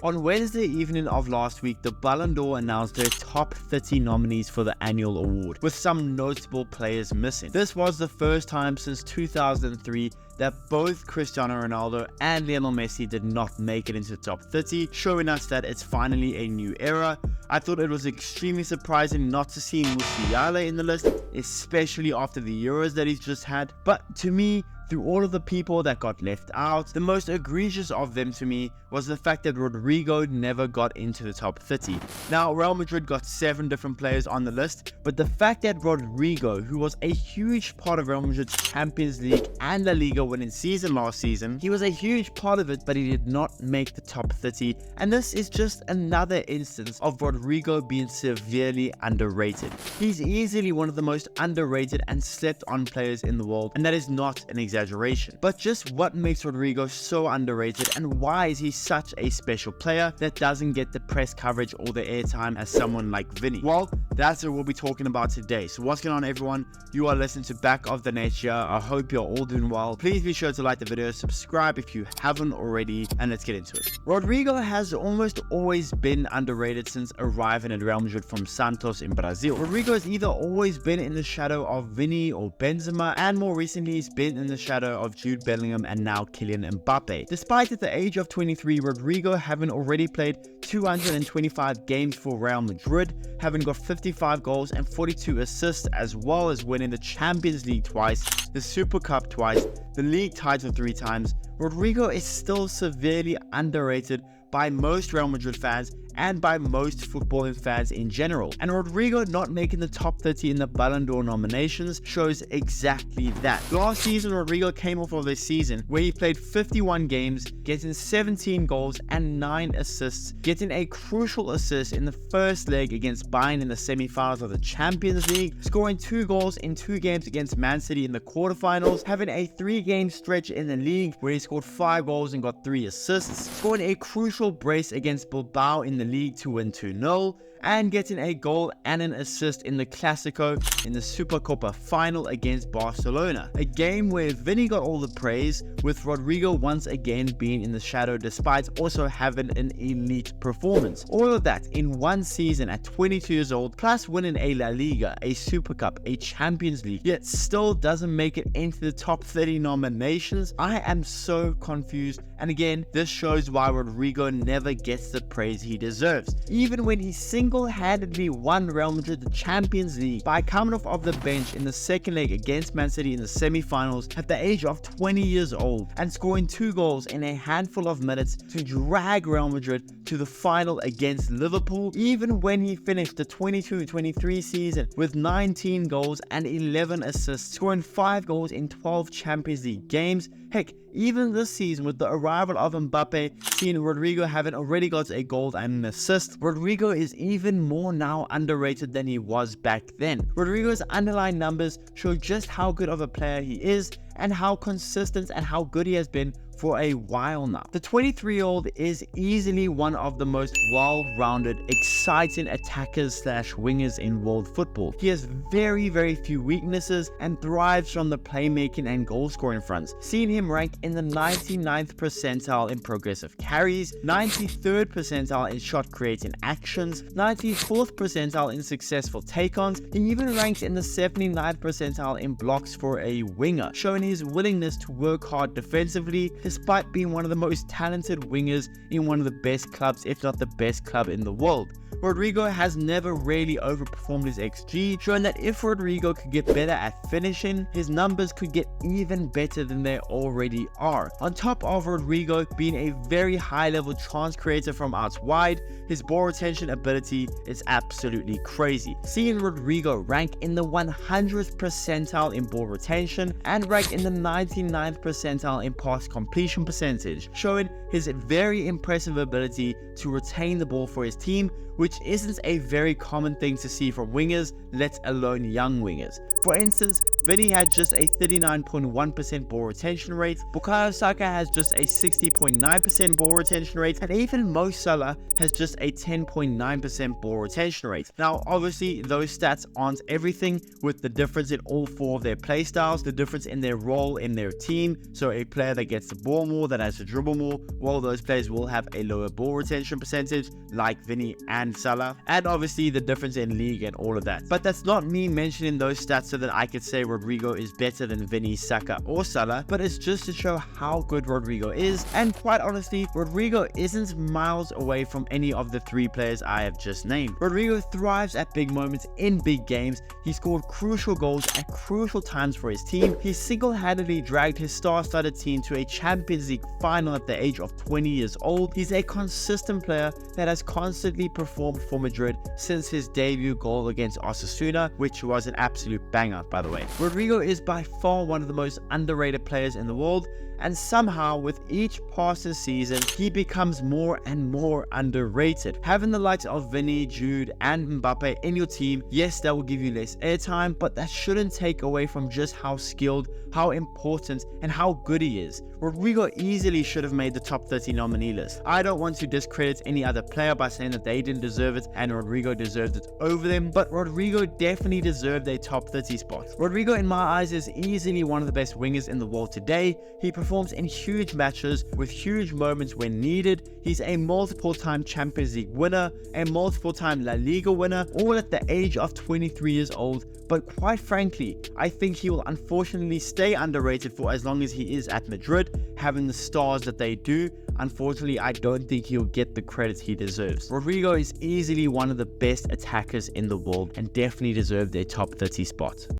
On Wednesday evening of last week, the Ballon announced their top 30 nominees for the annual award, with some notable players missing. This was the first time since 2003 that both Cristiano Ronaldo and Lionel Messi did not make it into the top 30, showing us that it's finally a new era. I thought it was extremely surprising not to see Musiala in the list, especially after the Euros that he's just had. But to me, through all of the people that got left out, the most egregious of them to me was the fact that Rodrygo never got into the top 30. Now, Real Madrid got 7 different players on the list, but the fact that Rodrygo, who was a huge part of Real Madrid's Champions League and La Liga winning season last season, he was a huge part of it, but he did not make the top 30. And this is just another instance of Rodrygo being severely underrated. He's easily one of the most underrated and slept on players in the world, and that is not an exaggeration. But just what makes Rodrygo so underrated, and why is he such a special player that doesn't get the press coverage or the airtime as someone like Vinny? Well, that's what we'll be talking about today. So what's going on, everyone? You are listening to Back of the Nature. I hope you're all doing well. Please be sure to like the video, subscribe if you haven't already, and let's get into it. Rodrygo has almost always been underrated since arriving at Real Madrid from Santos in Brazil. Rodrygo has either always been in the shadow of Vinny or Benzema, and more recently he's been in the shadow of Jude, Bellingham, and now Kylian Mbappe. Despite at the age of 23, Rodrygo having already played 225 games for Real Madrid, having got 55 goals and 42 assists, as well as winning the Champions League twice, the Super Cup twice, the league title 3 times, Rodrygo is still severely underrated by most Real Madrid fans and by most footballing fans in general. And Rodrygo not making the top 30 in the Ballon d'Or nominations shows exactly that. Last season, Rodrygo came off of a season where he played 51 games, getting 17 goals and 9 assists, getting a crucial assist in the first leg against Bayern in the semi-finals of the Champions League, scoring 2 goals in 2 games against Man City in the quarterfinals, having a 3-game stretch in the league where he scored 5 goals and got 3 assists, scoring a crucial brace against Bilbao in the league to win 2-0, and getting a goal and an assist in the Clásico in the Supercopa final against Barcelona. A game where Vinny got all the praise, with Rodrygo once again being in the shadow despite also having an elite performance. All of that in one season at 22 years old, plus winning a La Liga, a Super Cup, a Champions League, yet still doesn't make it into the top 30 nominations. I am so confused, and again, this shows why Rodrygo never gets the praise he deserves. Even when he single-handedly won Real Madrid the Champions League by coming off of the bench in the second leg against Man City in the semi-finals at the age of 20 years old, and scoring 2 goals in a handful of minutes to drag Real Madrid to the final against Liverpool, even when he finished the 22-23 season with 19 goals and 11 assists, scoring 5 goals in 12 Champions League games. Heck, even this season with the arrival of Mbappe, seeing Rodrygo having already got a goal and an assist, Rodrygo is even more now underrated than he was back then. Rodrygo's underlying numbers show just how good of a player he is and how consistent and how good he has been for a while now. The 23-year-old is easily one of the most well-rounded, exciting attackers / wingers in world football. He has very few weaknesses and thrives from the playmaking and goal scoring fronts, seeing him rank in the 99th percentile in progressive carries, 93rd percentile in shot creating actions, 94th percentile in successful take-ons. He even ranks in the 79th percentile in blocks for a winger, showing his willingness to work hard defensively despite being one of the most talented wingers in one of the best clubs, if not the best club in the world. Rodrygo has never really overperformed his XG, showing that if Rodrygo could get better at finishing, his numbers could get even better than they already are. On top of Rodrygo being a very high level chance creator from out wide, his ball retention ability is absolutely crazy. Seeing Rodrygo rank in the 100th percentile in ball retention and rank in the 99th percentile in pass completion percentage, showing his very impressive ability to retain the ball for his team, which which isn't a very common thing to see from wingers, let alone young wingers. For instance, Vinny had just a 39.1% ball retention rate, Bukayo Saka has just a 60.9% ball retention rate, and even Mo Salah has just a 10.9% ball retention rate. Now, obviously, those stats aren't everything, with the difference in all four of their play styles, the difference in their role in their team. So a player that gets the ball more, that has to dribble more, well, those players will have a lower ball retention percentage, like Vinny and Salah, and obviously the difference in league and all of that. But that's not me mentioning those stats so that I could say Rodrygo is better than Vinny, Saka, or Salah, but it's just to show how good Rodrygo is. And quite honestly, Rodrygo isn't miles away from any of the three players I have just named. Rodrygo thrives at big moments in big games. He scored crucial goals at crucial times for his team. He single-handedly dragged his star-studded team to a Champions League final at the age of 20 years old. He's a consistent player that has constantly performed for Madrid since his debut goal against Osasuna, which was an absolute banger, by the way. Rodrygo is by far one of the most underrated players in the world, and somehow with each passing season he becomes more and more underrated. Having the likes of Vinny, Jude and Mbappe in your team, yes, that will give you less airtime, but that shouldn't take away from just how skilled, how important and how good he is. Rodrygo easily should have made the top 30 nominee list. I don't want to discredit any other player by saying that they didn't deserve it and Rodrygo deserved it over them, but Rodrygo definitely deserved a top 30 spot. Rodrygo in my eyes is easily one of the best wingers in the world today. He performs in huge matches with huge moments when needed. He's a multiple-time Champions League winner, a multiple-time La Liga winner, all at the age of 23 years old. But quite frankly, I think he will unfortunately stay underrated for as long as he is at Madrid, having the stars that they do. Unfortunately, I don't think he'll get the credit he deserves. Rodrygo is easily one of the best attackers in the world and definitely deserved a top 30 spot.